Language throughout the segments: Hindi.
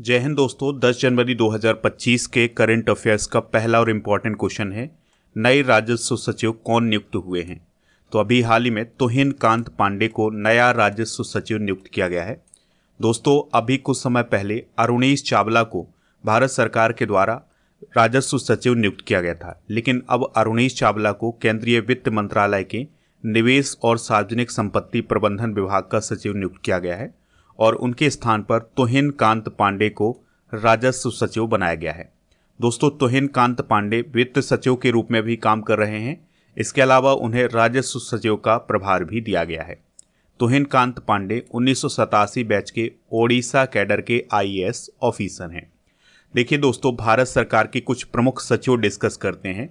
जय हिंद दोस्तों। 10 जनवरी 2025 के करंट अफेयर्स का पहला और इम्पॉर्टेंट क्वेश्चन है, नए राजस्व सचिव कौन नियुक्त हुए हैं। तो अभी हाल ही में तुहिन कांत पांडे को नया राजस्व सचिव नियुक्त किया गया है। दोस्तों, अभी कुछ समय पहले अरुणेश चावला को भारत सरकार के द्वारा राजस्व सचिव नियुक्त किया गया था, लेकिन अब अरुणेश चावला को केंद्रीय वित्त मंत्रालय के निवेश और सार्वजनिक संपत्ति प्रबंधन विभाग का सचिव नियुक्त किया गया है और उनके स्थान पर तुहिन कांत पांडे को राजस्व सचिव बनाया गया है। दोस्तों, तुहिन कांत पांडे वित्त सचिव के रूप में भी काम कर रहे हैं। इसके अलावा उन्हें राजस्व सचिव का प्रभार भी दिया गया है। तुहिन कांत पांडे 1987 बैच के ओडिशा कैडर के आईएएस ऑफिसर हैं। देखिए दोस्तों, भारत सरकार के कुछ प्रमुख सचिव डिस्कस करते हैं।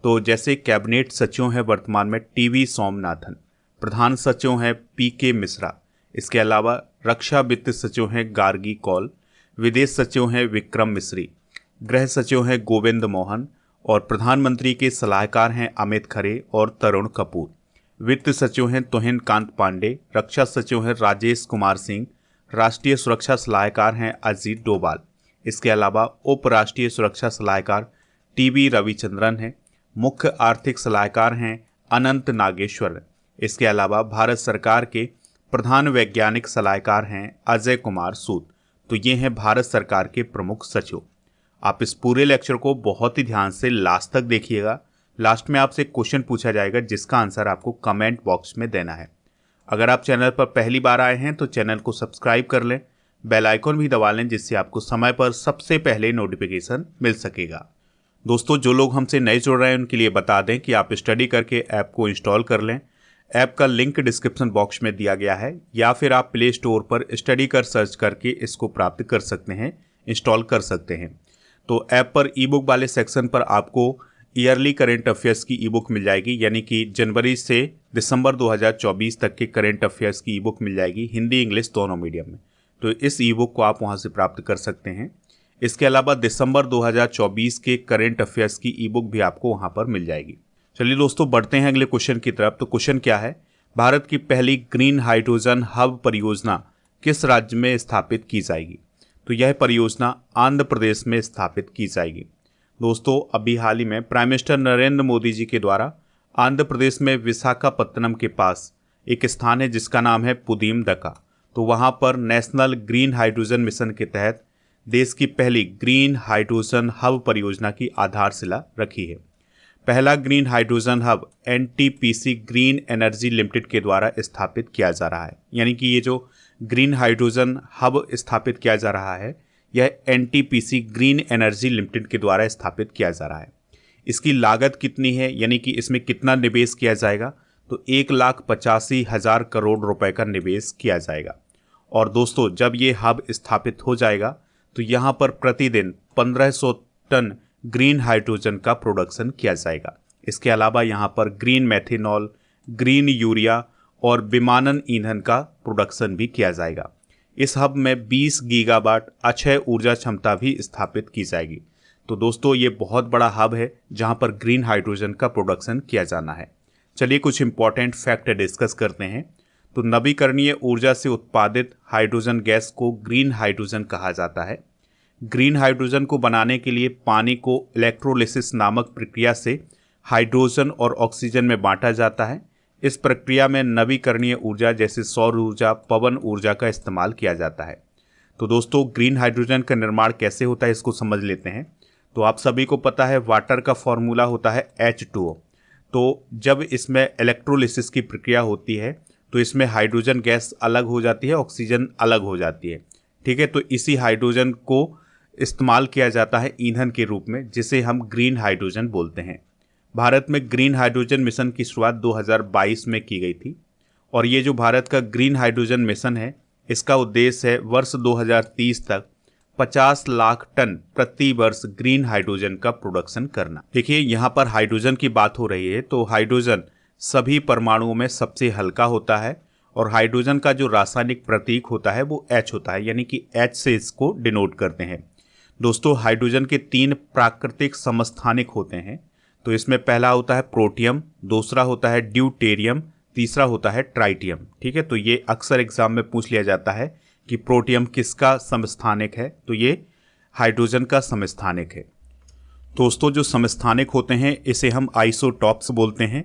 तो जैसे कैबिनेट सचिव हैं वर्तमान में टीवी सोमनाथन, प्रधान सचिव हैं पीके मिश्रा, इसके अलावा रक्षा वित्त सचिव हैं गार्गी कौल, विदेश सचिव हैं विक्रम मिश्री, गृह सचिव हैं गोविंद मोहन और प्रधानमंत्री के सलाहकार हैं अमित खरे और तरुण कपूर। वित्त सचिव हैं तुहिन कांत पांडे, रक्षा सचिव हैं राजेश कुमार सिंह, राष्ट्रीय सुरक्षा सलाहकार हैं अजीत डोभाल। इसके अलावा उप राष्ट्रीय सुरक्षा सलाहकार टीवी रविचंद्रन हैं, मुख्य आर्थिक सलाहकार हैं अनंत नागेश्वर। इसके अलावा भारत सरकार के प्रधान वैज्ञानिक सलाहकार हैं अजय कुमार सूद। तो ये हैं भारत सरकार के प्रमुख सचिव। आप इस पूरे लेक्चर को बहुत ही ध्यान से लास्ट तक देखिएगा। लास्ट में आपसे क्वेश्चन पूछा जाएगा जिसका आंसर आपको कमेंट बॉक्स में देना है। अगर आप चैनल पर पहली बार आए हैं तो चैनल को सब्सक्राइब कर लें, बेल आइकन भी दबा लें, जिससे आपको समय पर सबसे पहले नोटिफिकेशन मिल सकेगा। दोस्तों, जो लोग हमसे नए जुड़ रहे हैं उनके लिए बता दें कि आप स्टडी करके ऐप को इंस्टॉल कर लें। ऐप का लिंक डिस्क्रिप्शन बॉक्स में दिया गया है, या फिर आप प्ले स्टोर पर स्टडी कर सर्च करके इसको प्राप्त कर सकते हैं, इंस्टॉल कर सकते हैं। तो ऐप पर ई बुक वाले सेक्शन पर आपको ईयरली करेंट अफेयर्स की ई बुक मिल जाएगी, यानी कि जनवरी से दिसंबर 2024 तक के करेंट अफेयर्स की ई बुक मिल जाएगी, हिंदी इंग्लिश दोनों मीडियम में। तो इस ई बुक को आप वहाँ से प्राप्त कर सकते हैं। इसके अलावा दिसंबर 2024 के करेंट अफेयर्स की ई बुक भी आपको वहाँ पर मिल जाएगी। चलिए दोस्तों, बढ़ते हैं अगले क्वेश्चन की तरफ। तो क्वेश्चन क्या है, भारत की पहली ग्रीन हाइड्रोजन हब परियोजना किस राज्य में स्थापित की जाएगी। तो यह परियोजना आंध्र प्रदेश में स्थापित की जाएगी। दोस्तों, अभी हाल ही में प्राइम मिनिस्टर नरेंद्र मोदी जी के द्वारा आंध्र प्रदेश में विशाखापत्तनम के पास एक स्थान है जिसका नाम है पुदीमदका। तो वहाँ पर नेशनल ग्रीन हाइड्रोजन मिशन के तहत देश की पहली ग्रीन हाइड्रोजन हब परियोजना की आधारशिला रखी है। पहला green hydrogen hub NTPC green energy limited के द्वारा स्थापित किया जा रहा है, यानी कि ये जो ग्रीन हाइड्रोजन हब स्थापित किया जा रहा है यह एनटीपीसी ग्रीन एनर्जी लिमिटेड के द्वारा स्थापित किया जा रहा है। इसकी लागत कितनी है, यानी कि इसमें कितना निवेश किया जाएगा, तो 1,85,000 करोड़ रुपए का निवेश किया जाएगा। और दोस्तों, जब ये हब स्थापित हो जाएगा तो यहाँ पर प्रतिदिन 1500 टन ग्रीन हाइड्रोजन का प्रोडक्शन किया जाएगा। इसके अलावा यहाँ पर ग्रीन मेथेनॉल, ग्रीन यूरिया और विमानन ईंधन का प्रोडक्शन भी किया जाएगा। इस हब में 20 गीगावाट अक्षय ऊर्जा क्षमता भी स्थापित की जाएगी। तो दोस्तों, ये बहुत बड़ा हब है जहाँ पर ग्रीन हाइड्रोजन का प्रोडक्शन किया जाना है। चलिए कुछ इंपॉर्टेंट फैक्ट डिस्कस करते हैं। तो नवीकरणीय ऊर्जा से उत्पादित हाइड्रोजन गैस को ग्रीन हाइड्रोजन कहा जाता है। ग्रीन हाइड्रोजन को बनाने के लिए पानी को इलेक्ट्रोलिसिस नामक प्रक्रिया से हाइड्रोजन और ऑक्सीजन में बांटा जाता है। इस प्रक्रिया में नवीकरणीय ऊर्जा जैसे सौर ऊर्जा, पवन ऊर्जा का इस्तेमाल किया जाता है। तो दोस्तों, ग्रीन हाइड्रोजन का निर्माण कैसे होता है इसको समझ लेते हैं। तो आप सभी को पता है वाटर का फॉर्मूला होता है H2O। तो जब इसमें इलेक्ट्रोलिसिस की प्रक्रिया होती है तो इसमें हाइड्रोजन गैस अलग हो जाती है, ऑक्सीजन अलग हो जाती है। ठीक है, तो इसी हाइड्रोजन को इस्तेमाल किया जाता है ईंधन के रूप में, जिसे हम ग्रीन हाइड्रोजन बोलते हैं। भारत में ग्रीन हाइड्रोजन मिशन की शुरुआत 2022 में की गई थी और ये जो भारत का ग्रीन हाइड्रोजन मिशन है इसका उद्देश्य है वर्ष 2030 तक 50 लाख टन प्रति वर्ष ग्रीन हाइड्रोजन का प्रोडक्शन करना। देखिए, यहाँ पर हाइड्रोजन की बात हो रही है, तो हाइड्रोजन सभी परमाणुओं में सबसे हल्का होता है और हाइड्रोजन का जो रासायनिक प्रतीक होता है वो H होता है, यानी कि H से इसको डिनोट करते हैं। दोस्तों, हाइड्रोजन के 3 प्राकृतिक समस्थानिक होते हैं। तो इसमें पहला होता है प्रोटियम, दूसरा होता है ड्यूटेरियम, तीसरा होता है ट्राइटियम। ठीक है, तो ये अक्सर एग्जाम में पूछ लिया जाता है कि प्रोटियम किसका समस्थानिक है, तो ये हाइड्रोजन का समस्थानिक है। दोस्तों जो समस्थानिक होते हैं इसे हम आइसोटॉप्स बोलते हैं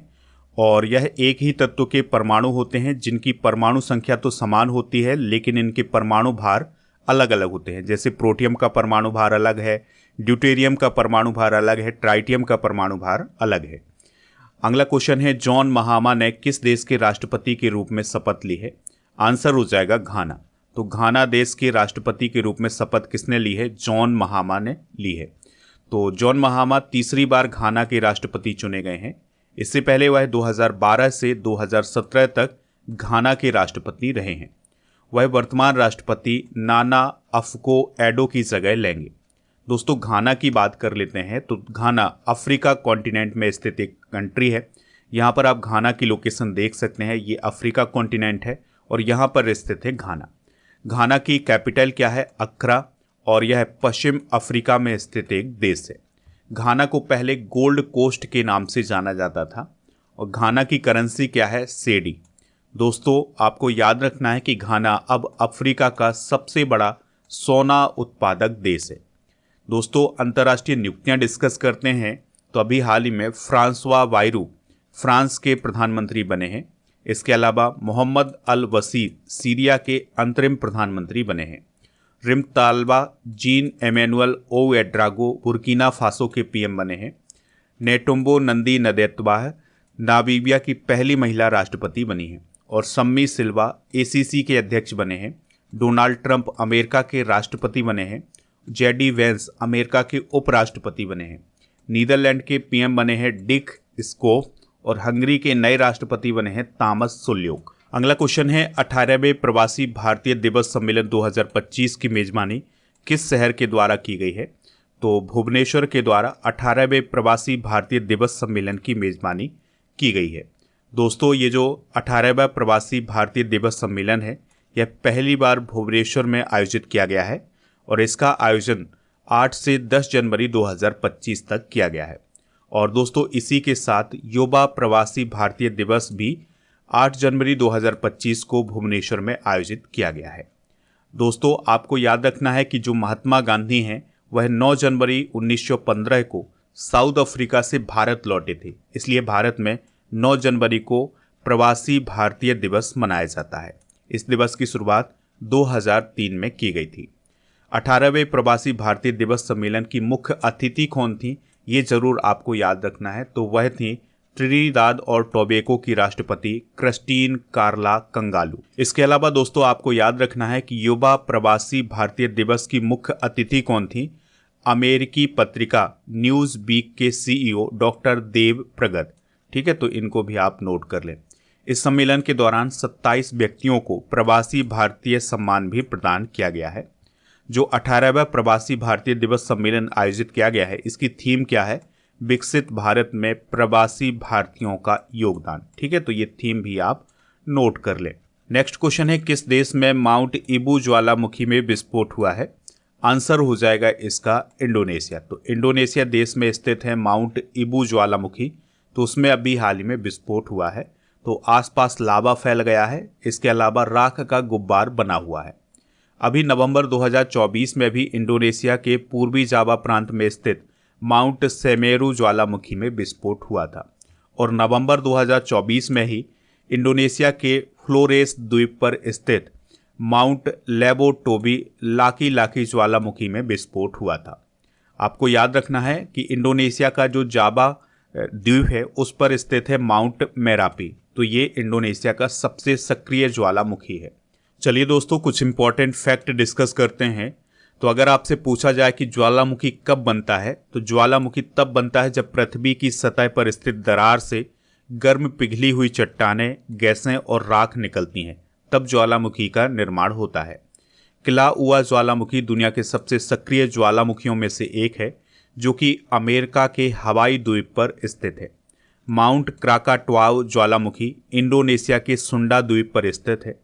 और यह एक ही तत्व के परमाणु होते हैं जिनकी परमाणु संख्या तो समान होती है लेकिन इनके परमाणु भार अलग अलग होते हैं। जैसे प्रोटियम का परमाणु भार अलग है, ड्यूटेरियम का परमाणु भार अलग है, ट्राइटियम का परमाणु भार अलग है। अगला क्वेश्चन है, जॉन महामा ने किस देश के राष्ट्रपति के रूप में शपथ ली है? आंसर हो जाएगा घाना। तो घाना देश के राष्ट्रपति के रूप में शपथ किसने ली है? जॉन महामा ने ली है। तो जॉन महामा तीसरी बार घाना के राष्ट्रपति चुने गए हैं। इससे पहले वह 2012 से 2017 तक घाना के राष्ट्रपति रहे हैं। वह वर्तमान राष्ट्रपति नाना अफको एडो की जगह लेंगे। दोस्तों घाना की बात कर लेते हैं तो घाना अफ्रीका कॉन्टिनेंट में स्थित एक कंट्री है। यहाँ पर आप घाना की लोकेशन देख सकते हैं। ये अफ्रीका कॉन्टिनेंट है और यहाँ पर स्थित है घाना। घाना की कैपिटल क्या है? अक्रा, और यह पश्चिम अफ्रीका में स्थित एक देश है। घाना को पहले गोल्ड कोस्ट के नाम से जाना जाता था और घाना की करेंसी क्या है? सेडी। दोस्तों आपको याद रखना है कि घाना अब अफ्रीका का सबसे बड़ा सोना उत्पादक देश है। दोस्तों अंतर्राष्ट्रीय नियुक्तियां डिस्कस करते हैं तो अभी हाल ही में फ्रांसवा बायरू फ्रांस के प्रधानमंत्री बने हैं। इसके अलावा मोहम्मद अल वसीर सीरिया के अंतरिम प्रधानमंत्री बने हैं। रिमताल्बा जीन एमेनुअल ओएड्रागो बुर्किना फासो के पीएम बने हैं। नेटुम्बो नंदी नदेत्वाह नामीबिया की पहली महिला राष्ट्रपति बनी है और सम्मी सिल्वा एसीसी के अध्यक्ष बने हैं। डोनाल्ड ट्रंप अमेरिका के राष्ट्रपति बने हैं। जेडी वेंस अमेरिका के उपराष्ट्रपति बने हैं। नीदरलैंड के पीएम बने हैं डिक स्कोफ और हंगरी के नए राष्ट्रपति बने हैं तामस सुल्योक। अगला क्वेश्चन है, 18वें प्रवासी भारतीय दिवस सम्मेलन 2025 की मेजबानी किस शहर के द्वारा की गई है? तो भुवनेश्वर के द्वारा 18वें प्रवासी भारतीय दिवस सम्मेलन की मेजबानी की गई है। दोस्तों ये जो 18वां प्रवासी भारतीय दिवस सम्मेलन है यह पहली बार भुवनेश्वर में आयोजित किया गया है और इसका आयोजन 8 से 10 जनवरी 2025 तक किया गया है। और दोस्तों इसी के साथ युवा प्रवासी भारतीय दिवस भी 8 जनवरी 2025 को भुवनेश्वर में आयोजित किया गया है। दोस्तों आपको याद रखना है कि जो महात्मा गांधी हैं वह 9 जनवरी 1915 को साउथ अफ्रीका से भारत लौटे थे, इसलिए भारत में 9 जनवरी को प्रवासी भारतीय दिवस मनाया जाता है। इस दिवस की शुरुआत 2003 में की गई थी। 18वें प्रवासी भारतीय दिवस सम्मेलन की मुख्य अतिथि कौन थी ये जरूर आपको याद रखना है, तो वह थी ट्रिनिदाद और टोबैगो की राष्ट्रपति क्रिस्टीन कार्ला कंगालू। इसके अलावा दोस्तों आपको याद रखना है कि युवा प्रवासी भारतीय दिवस की मुख्य अतिथि कौन थी? अमेरिकी पत्रिका न्यूज वीक के सीईओ डॉक्टर देव प्रगत। ठीक है, तो इनको भी आप नोट कर लें। इस सम्मेलन के दौरान 27 व्यक्तियों को प्रवासी भारतीय सम्मान भी प्रदान किया गया है। जो 18वां प्रवासी भारतीय दिवस सम्मेलन आयोजित किया गया है इसकी थीम क्या है? विकसित भारत में प्रवासी भारतीयों का योगदान। ठीक है, तो ये थीम भी आप नोट कर लें। नेक्स्ट क्वेश्चन है, किस देश में माउंट इबू ज्वालामुखी में विस्फोट हुआ है? आंसर हो जाएगा इसका इंडोनेशिया। तो इंडोनेशिया देश में स्थित है माउंट इबू ज्वालामुखी, तो उसमें अभी हाल ही में विस्फोट हुआ है। तो आसपास लावा फैल गया है, इसके अलावा राख का गुब्बार बना हुआ है। अभी नवंबर 2024 में भी इंडोनेशिया के पूर्वी जावा प्रांत में स्थित माउंट सेमेरू ज्वालामुखी में विस्फोट हुआ था और नवंबर 2024 में ही इंडोनेशिया के फ्लोरेस द्वीप पर स्थित माउंट लेबोटोबी लाकी लाकी ज्वालामुखी में विस्फोट हुआ था। आपको याद रखना है कि इंडोनेशिया का जो जावा द्वीप है उस पर स्थित है माउंट मेरापी, तो ये इंडोनेशिया का सबसे सक्रिय ज्वालामुखी है। चलिए दोस्तों कुछ इंपॉर्टेंट फैक्ट डिस्कस करते हैं। तो अगर आपसे पूछा जाए कि ज्वालामुखी कब बनता है, तो ज्वालामुखी तब बनता है जब पृथ्वी की सतह पर स्थित दरार से गर्म पिघली हुई चट्टानें, गैसें और राख निकलती हैं, तब ज्वालामुखी का निर्माण होता है। किलाउआ ज्वालामुखी दुनिया के सबसे सक्रिय ज्वालामुखियों में से एक है जो कि अमेरिका के हवाई द्वीप पर स्थित है। माउंट क्राकाटोआ ज्वालामुखी इंडोनेशिया के सुंडा द्वीप पर स्थित है।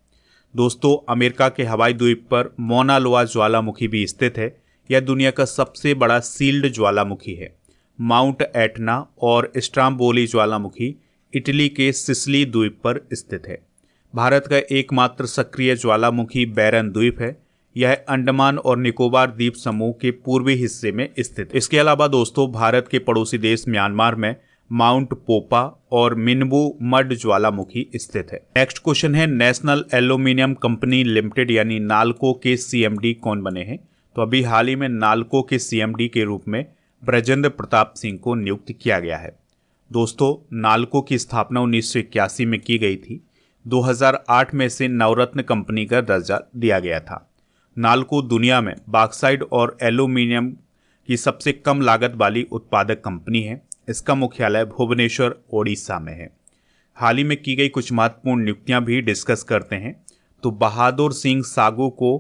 दोस्तों अमेरिका के हवाई द्वीप पर मोना लोआ ज्वालामुखी भी स्थित है। यह दुनिया का सबसे बड़ा सील्ड ज्वालामुखी है। माउंट एटना और स्ट्राम्बोली ज्वालामुखी इटली के सिसिली द्वीप पर स्थित है। भारत का एकमात्र सक्रिय ज्वालामुखी बैरन द्वीप है। यह अंडमान और निकोबार द्वीप समूह के पूर्वी हिस्से में स्थित। इसके अलावा दोस्तों भारत के पड़ोसी देश म्यांमार में माउंट पोपा और मिनबू मड ज्वालामुखी स्थित है। नेक्स्ट क्वेश्चन है, नेशनल एल्यूमिनियम कंपनी लिमिटेड यानी नाल्को के सीएमडी कौन बने हैं? तो अभी हाल ही में नाल्को के सीएमडी के रूप में ब्रजेंद्र प्रताप सिंह को नियुक्त किया गया है। दोस्तों नाल्को की स्थापना 1981 में की गई थी। 2008 में से नवरत्न कंपनी का दर्जा दिया गया था। नाल्को दुनिया में बॉक्साइट और एल्यूमिनियम की सबसे कम लागत वाली उत्पादक कंपनी है। इसका मुख्यालय भुवनेश्वर ओडिशा में है। हाल ही में की गई कुछ महत्वपूर्ण नियुक्तियां भी डिस्कस करते हैं। तो बहादुर सिंह सागू को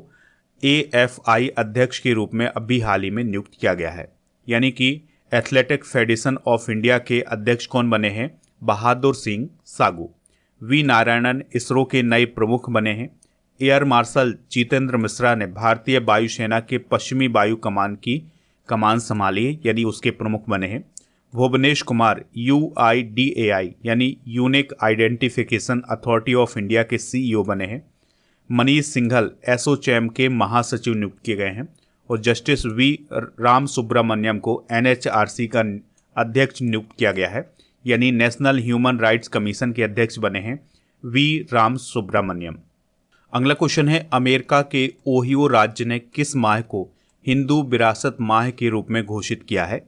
AFI अध्यक्ष के रूप में अभी हाल ही में नियुक्त किया गया है, यानी कि एथलेटिक फेडरेशन ऑफ इंडिया के अध्यक्ष कौन बने हैं? बहादुर सिंह सागू। वी नारायणन इसरो के नए प्रमुख बने हैं। एयर मार्शल जितेंद्र मिश्रा ने भारतीय वायुसेना के पश्चिमी वायु कमान की कमान संभाली है, यानी उसके प्रमुख बने हैं। भुवनेश कुमार UIDAI यानी unique identification authority of India के CEO बने हैं। मनीष सिंघल एसोचैम के महासचिव नियुक्त किए गए हैं। और जस्टिस V राम सुब्रमण्यम को NHRC का अध्यक्ष नियुक्त किया गया है, यानी नेशनल ह्यूमन राइट्स कमीशन के अध्यक्ष बने हैं V राम सुब्रमण्यम। अगला क्वेश्चन है, अमेरिका के ओहियो राज्य ने किस माह को हिंदू विरासत माह के रूप में घोषित किया है?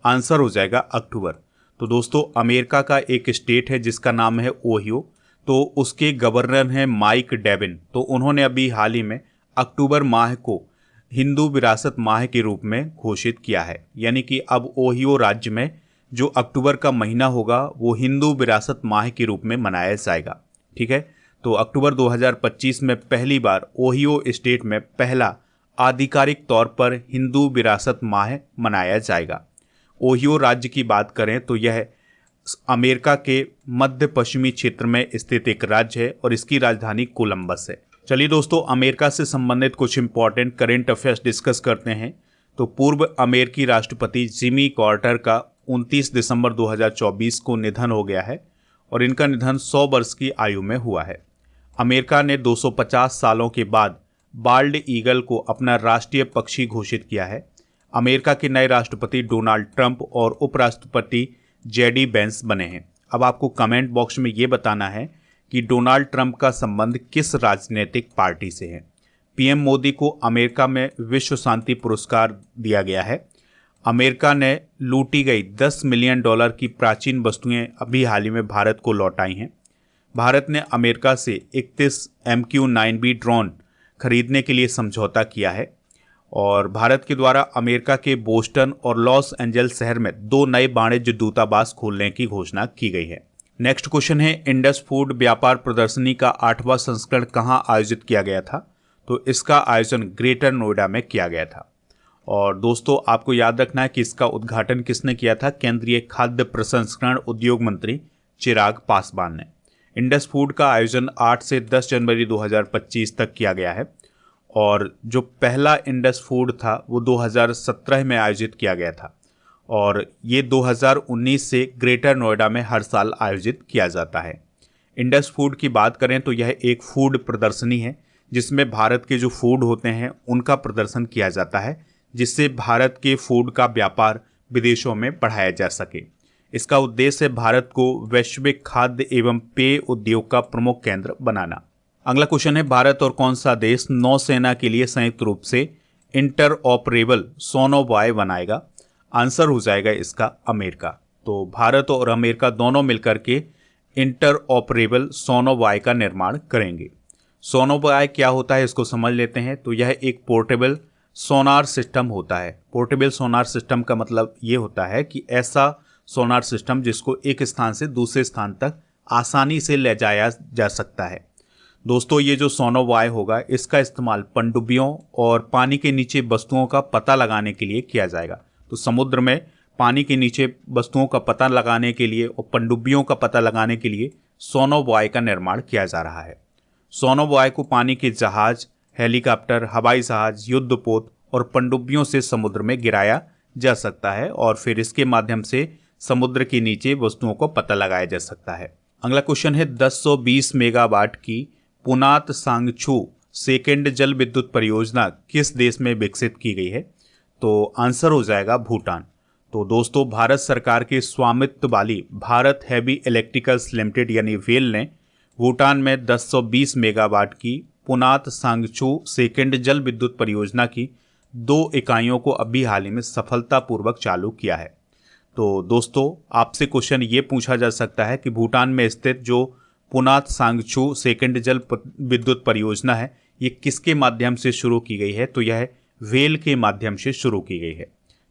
आंसर हो जाएगा अक्टूबर। तो दोस्तों अमेरिका का एक स्टेट है जिसका नाम है ओहियो, तो उसके गवर्नर हैं माइक डेविन। तो उन्होंने अभी हाल ही में अक्टूबर माह को हिंदू विरासत माह के रूप में घोषित किया है, यानी कि अब ओहियो राज्य में जो अक्टूबर का महीना होगा वो हिंदू विरासत माह के रूप में मनाया जाएगा। ठीक है, तो अक्टूबर 2025 में पहली बार ओहियो स्टेट में पहला आधिकारिक तौर पर हिंदू विरासत माह मनाया जाएगा। ओहियो राज्य की बात करें तो यह अमेरिका के मध्य पश्चिमी क्षेत्र में स्थित एक राज्य है और इसकी राजधानी कोलंबस है। चलिए दोस्तों अमेरिका से संबंधित कुछ इंपॉर्टेंट करंट अफेयर्स डिस्कस करते हैं। तो पूर्व अमेरिकी राष्ट्रपति जिमी कार्टर का 29 दिसंबर 2024 को निधन हो गया है और इनका निधन 100 वर्ष की आयु में हुआ है। अमेरिका ने 250 सालों के बाद बाल्ड ईगल को अपना राष्ट्रीय पक्षी घोषित किया है। अमेरिका के नए राष्ट्रपति डोनाल्ड ट्रंप और उपराष्ट्रपति JD वेंस बने हैं। अब आपको कमेंट बॉक्स में ये बताना है कि डोनाल्ड ट्रंप का संबंध किस राजनीतिक पार्टी से है। PM मोदी को अमेरिका में विश्व शांति पुरस्कार दिया गया है। अमेरिका ने लूटी गई $10 मिलियन की प्राचीन वस्तुएं अभी हाल ही में भारत को लौटाई हैं। भारत ने अमेरिका से 31 MQ-9B ड्रोन खरीदने के लिए समझौता किया है और भारत के द्वारा अमेरिका के बोस्टन और लॉस एंजल्स शहर में 2 नए वाणिज्य दूतावास खोलने की घोषणा की गई है। नेक्स्ट क्वेश्चन है, इंडस फूड व्यापार प्रदर्शनी का 8वां संस्करण कहां आयोजित किया गया था? तो इसका आयोजन ग्रेटर नोएडा में किया गया था। और दोस्तों आपको याद रखना है कि इसका उद्घाटन किसने किया था? केंद्रीय खाद्य प्रसंस्करण उद्योग मंत्री चिराग पासवान ने। इंडस फूड का आयोजन 8 से 10 जनवरी 2025 तक किया गया है और जो पहला इंडस फूड था वो 2017 में आयोजित किया गया था और ये 2019 से ग्रेटर नोएडा में हर साल आयोजित किया जाता है। इंडस फूड की बात करें तो यह एक फूड प्रदर्शनी है जिसमें भारत के जो फूड होते हैं उनका प्रदर्शन किया जाता है, जिससे भारत के फूड का व्यापार विदेशों में बढ़ाया जा सके। इसका उद्देश्य है भारत को वैश्विक खाद्य एवं पेय उद्योग का प्रमुख केंद्र बनाना। अगला क्वेश्चन है, भारत और कौन सा देश नौसेना के लिए संयुक्त रूप से इंटर ऑपरेबल सोनोबॉय बनाएगा? आंसर हो जाएगा इसका अमेरिका। तो भारत और अमेरिका दोनों मिलकर के इंटर ऑपरेबल सोनोबॉय का निर्माण करेंगे। सोनोबॉय क्या होता है इसको समझ लेते हैं। तो यह एक पोर्टेबल सोनार सिस्टम होता है। पोर्टेबल सोनार सिस्टम का मतलब ये होता है कि ऐसा सोनार सिस्टम जिसको एक स्थान से दूसरे स्थान तक आसानी से ले जाया जा सकता है। दोस्तों ये जो सोनोबॉय होगा इसका इस्तेमाल पनडुब्बियों और पानी के नीचे वस्तुओं का पता लगाने के लिए किया जाएगा। तो समुद्र में पानी के नीचे वस्तुओं का पता लगाने के लिए और पनडुब्बियों का पता लगाने के लिए सोनोबॉय का निर्माण किया जा रहा है। सोनोबॉय को पानी के जहाज, हेलीकॉप्टर, हवाई जहाज, युद्धपोत और पनडुब्बियों से समुद्र में गिराया जा सकता है और फिर इसके माध्यम से समुद्र के नीचे वस्तुओं को पता लगाया जा सकता है। अगला क्वेश्चन है 1020 मेगावाट की पुनात सांगछू सेकेंड जल विद्युत परियोजना किस देश में विकसित की गई है? तो आंसर हो जाएगा भूटान। तो दोस्तों, भारत सरकार के स्वामित्व वाली भारत हैवी इलेक्ट्रिकल्स लिमिटेड यानी वेल ने भूटान में 1020 मेगावाट की पुनात सांगछू सेकेंड जल विद्युत परियोजना की 2 इकाइयों को अभी हाल ही में सफलतापूर्वक चालू किया है। तो दोस्तों, आपसे क्वेश्चन ये पूछा जा सकता है कि भूटान में स्थित जो पुनात सांगछू सेकेंड जल विद्युत परियोजना है, ये किसके माध्यम से शुरू की गई है? तो यह वेल के माध्यम से शुरू की गई है।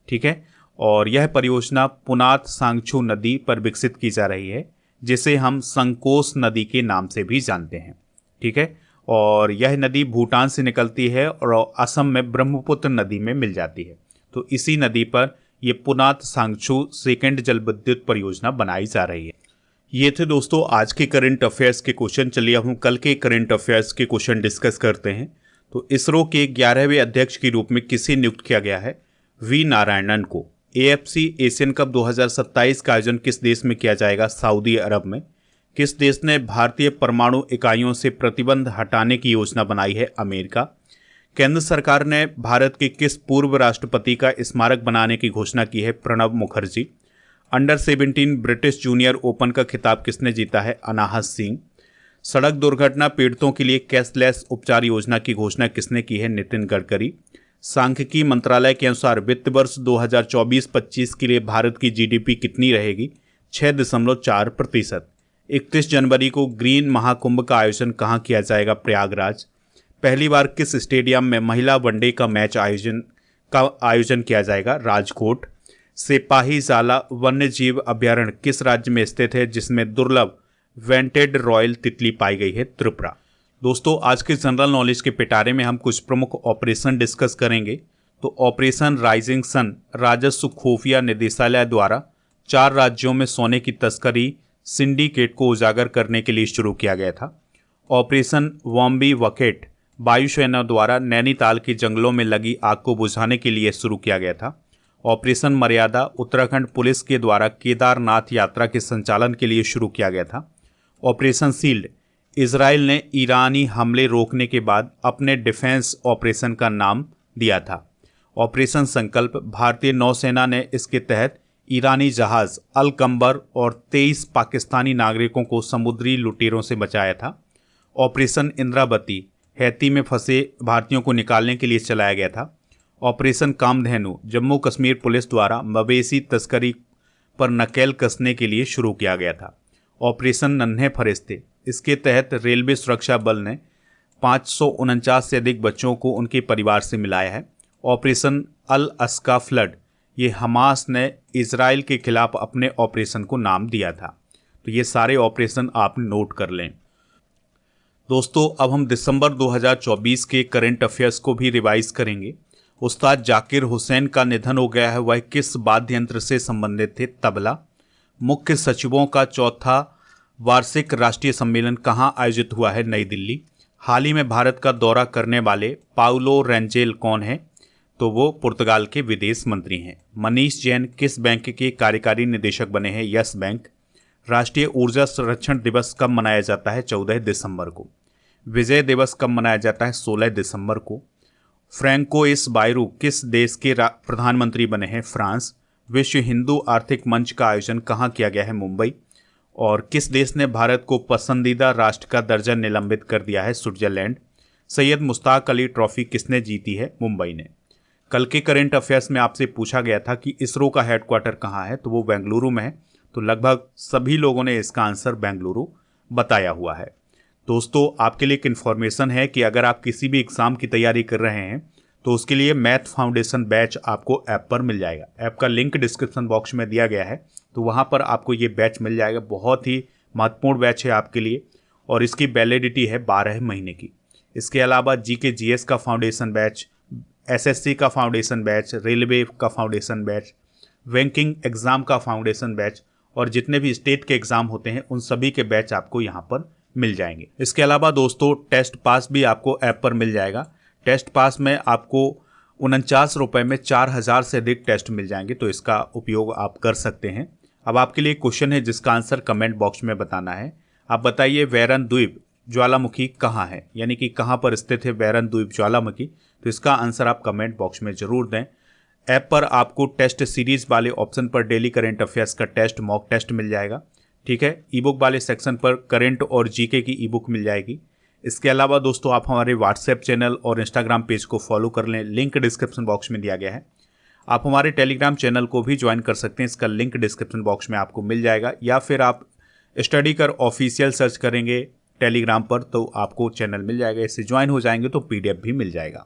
ठीक है, और यह परियोजना पुनात सांगछू नदी पर विकसित की जा रही है, जिसे हम संकोस नदी के नाम से भी जानते हैं। ठीक है, और यह नदी भूटान से निकलती है और असम में ब्रह्मपुत्र नदी में मिल जाती है। तो इसी नदी पर ये पुनात सांगछू सेकेंड जल विद्युत परियोजना बनाई जा रही है। ये थे दोस्तों आज के करंट अफेयर्स के क्वेश्चन। चलिए हम कल के करंट अफेयर्स के क्वेश्चन डिस्कस करते हैं। तो इसरो के 11वें अध्यक्ष के रूप में किसे नियुक्त किया गया है? वी नारायणन को। AFC एशियन कप 2027 का आयोजन किस देश में किया जाएगा? सऊदी अरब में। किस देश ने भारतीय परमाणु इकाइयों से प्रतिबंध हटाने की योजना बनाई है? अमेरिका। केंद्र सरकार ने भारत के किस पूर्व राष्ट्रपति का स्मारक बनाने की घोषणा की है? Pranab Mukherjee. Under 17 British junior open का खिताब किसने जीता है? अनाहत सिंह। सड़क दुर्घटना पीड़ितों के लिए कैशलेस उपचार योजना की घोषणा किसने की है? नितिन गडकरी। सांख्यिकी मंत्रालय के अनुसार वित्त वर्ष 2024-25 के लिए भारत की GDP कितनी रहेगी? 6.4%। 31 जनवरी को ग्रीन महाकुंभ का आयोजन कहाँ किया जाएगा? प्रयागराज। पहली बार किस स्टेडियम में महिला वनडे का मैच आयोजन किया जाएगा? राजकोट। सिपाहीजाला वन्य जीव अभ्यारण्य किस राज्य में स्थित है, जिसमें दुर्लभ वेंटेड रॉयल तितली पाई गई है? त्रिपुरा। दोस्तों, आज के जनरल नॉलेज के पिटारे में हम कुछ प्रमुख ऑपरेशन डिस्कस करेंगे। तो ऑपरेशन राइजिंग सन राजस्व खुफिया निदेशालय द्वारा 4 राज्यों में सोने की तस्करी सिंडिकेट को उजागर करने के लिए शुरू किया गया था। ऑपरेशन वॉम्बी वकेट वायुसेना द्वारा नैनीताल के जंगलों में लगी आग को बुझाने के लिए शुरू किया गया था। ऑपरेशन मर्यादा उत्तराखंड पुलिस के द्वारा केदारनाथ यात्रा के संचालन के लिए शुरू किया गया था। ऑपरेशन शील्ड इजराइल ने ईरानी हमले रोकने के बाद अपने डिफेंस ऑपरेशन का नाम दिया था। ऑपरेशन संकल्प भारतीय नौसेना ने इसके तहत ईरानी जहाज अल कंबर और 23 पाकिस्तानी नागरिकों को समुद्री लुटेरों से बचाया था। ऑपरेशन इंद्रावती हैती में फंसे भारतीयों को निकालने के लिए चलाया गया था। ऑपरेशन कामधेनु जम्मू कश्मीर पुलिस द्वारा मवेशी तस्करी पर नकेल कसने के लिए शुरू किया गया था। ऑपरेशन नन्हे फरिश्ते, इसके तहत रेलवे सुरक्षा बल ने 549 से अधिक बच्चों को उनके परिवार से मिलाया है। ऑपरेशन अल अस्का फ्लड, ये हमास ने इजराइल के खिलाफ अपने ऑपरेशन को नाम दिया था। तो ये सारे ऑपरेशन आप नोट कर लें। दोस्तों, अब हम दिसंबर 2024 के करंट अफेयर्स को भी रिवाइज करेंगे। उस्ताद जाकिर हुसैन का निधन हो गया है। वह किस वाद्य यंत्र से संबंधित थे? तबला। मुख्य सचिवों का 4था वार्षिक राष्ट्रीय सम्मेलन कहाँ आयोजित हुआ है? नई दिल्ली। हाल ही में भारत का दौरा करने वाले पाउलो रेंजेल कौन है? तो वो पुर्तगाल के विदेश मंत्री हैं। मनीष जैन किस बैंक के कार्यकारी निदेशक बने हैं? Yes bank. राष्ट्रीय ऊर्जा संरक्षण दिवस कब मनाया जाता है? 14 दिसंबर को। विजय दिवस कब मनाया जाता है? 16 दिसंबर को। फ्रैंकोइस बायरू किस देश के प्रधानमंत्री बने हैं? फ्रांस। विश्व हिंदू आर्थिक मंच का आयोजन कहाँ किया गया है? मुंबई। और किस देश ने भारत को पसंदीदा राष्ट्र का दर्जा निलंबित कर दिया है? स्विट्जरलैंड। सैयद मुश्ताक अली ट्रॉफी किसने जीती है? मुंबई ने। कल के करंट अफेयर्स में आपसे पूछा गया था कि इसरो का हेडक्वार्टर कहाँ है, तो वो बेंगलुरु में है। तो लगभग सभी लोगों ने इसका आंसर बेंगलुरु बताया हुआ है। दोस्तों, आपके लिए एक इन्फॉर्मेशन है कि अगर आप किसी भी एग्ज़ाम की तैयारी कर रहे हैं तो उसके लिए मैथ फाउंडेशन बैच आपको ऐप पर मिल जाएगा। ऐप का लिंक डिस्क्रिप्शन बॉक्स में दिया गया है, तो वहाँ पर आपको ये बैच मिल जाएगा। बहुत ही महत्वपूर्ण बैच है आपके लिए और इसकी वैलिडिटी है 12 महीने की। इसके अलावा GK GS का फाउंडेशन बैच, SSC का फाउंडेशन बैच, रेलवे का फाउंडेशन बैच, बैंकिंग एग्ज़ाम का फाउंडेशन बैच और जितने भी स्टेट के एग्ज़ाम होते हैं उन सभी के बैच आपको यहाँ पर मिल जाएंगे। इसके अलावा दोस्तों, टेस्ट पास भी आपको ऐप पर मिल जाएगा। टेस्ट पास में आपको 49 रुपये में 4000 से अधिक टेस्ट मिल जाएंगे, तो इसका उपयोग आप कर सकते हैं। अब आपके लिए क्वेश्चन है जिसका आंसर कमेंट बॉक्स में बताना है आप बताइए वैरन द्वीप ज्वालामुखी कहाँ है, यानी कि कहाँ पर स्थित है वैरन द्वीप ज्वालामुखी। तो इसका आंसर आप कमेंट बॉक्स में जरूर दें। ऐप पर आपको टेस्ट सीरीज वाले ऑप्शन पर डेली करंट अफेयर्स का टेस्ट, मॉक टेस्ट मिल जाएगा। ठीक है, ई बुक वाले सेक्शन पर करंट और जीके की ई बुक मिल जाएगी। इसके अलावा दोस्तों आप हमारे व्हाट्सएप चैनल और इंस्टाग्राम पेज को फॉलो कर लें, लिंक डिस्क्रिप्शन बॉक्स में दिया गया है। आप हमारे टेलीग्राम चैनल को भी ज्वाइन कर सकते हैं, इसका लिंक डिस्क्रिप्शन बॉक्स में आपको मिल जाएगा, या फिर आप स्टडी कर ऑफिशियल सर्च करेंगे टेलीग्राम पर तो आपको चैनल मिल जाएगा। इससे ज्वाइन हो जाएंगे तो PDF भी मिल जाएगा।